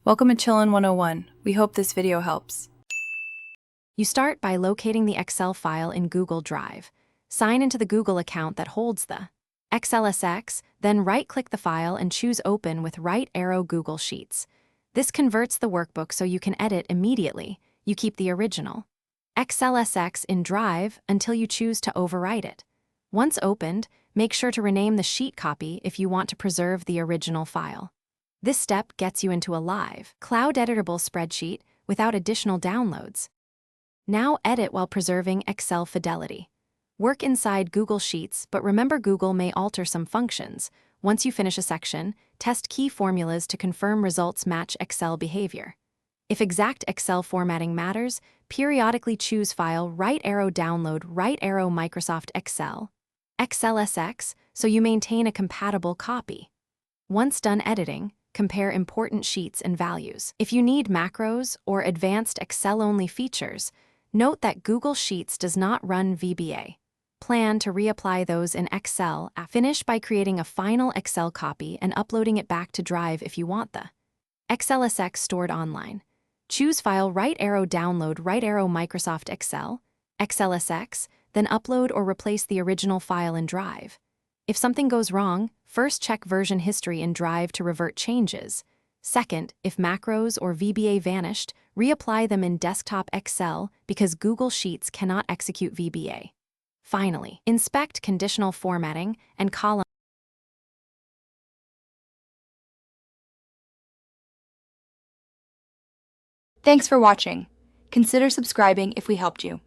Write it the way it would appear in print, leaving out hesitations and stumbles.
Welcome to Chillin' 101. We hope this video helps. You start by locating the Excel file in Google Drive. Sign into the Google account that holds the XLSX, then right-click the file and choose Open with right arrow Google Sheets. This converts the workbook so you can edit immediately. You keep the original XLSX in Drive until you choose to overwrite it. Once opened, make sure to rename the sheet copy if you want to preserve the original file. This step gets you into a live, cloud-editable spreadsheet without additional downloads. Now edit while preserving Excel fidelity. Work inside Google Sheets, but remember Google may alter some functions. Once you finish a section, test key formulas to confirm results match Excel behavior. If exact Excel formatting matters, periodically choose File, right arrow Download, right arrow Microsoft Excel, XLSX, so you maintain a compatible copy. Once done editing, compare important sheets and values. If you need macros or advanced Excel-only features, note that Google Sheets does not run VBA. Plan to reapply those in Excel. Finish by creating a final Excel copy and uploading it back to Drive if you want the XLSX stored online. Choose File, right arrow Download, right arrow Microsoft Excel, XLSX, then upload or replace the original file in Drive. If something goes wrong, first check version history in Drive to revert changes. Second, if macros or VBA vanished, reapply them in Desktop Excel because Google Sheets cannot execute VBA. Finally, inspect conditional formatting and column. Thanks for watching. Consider subscribing if we helped you.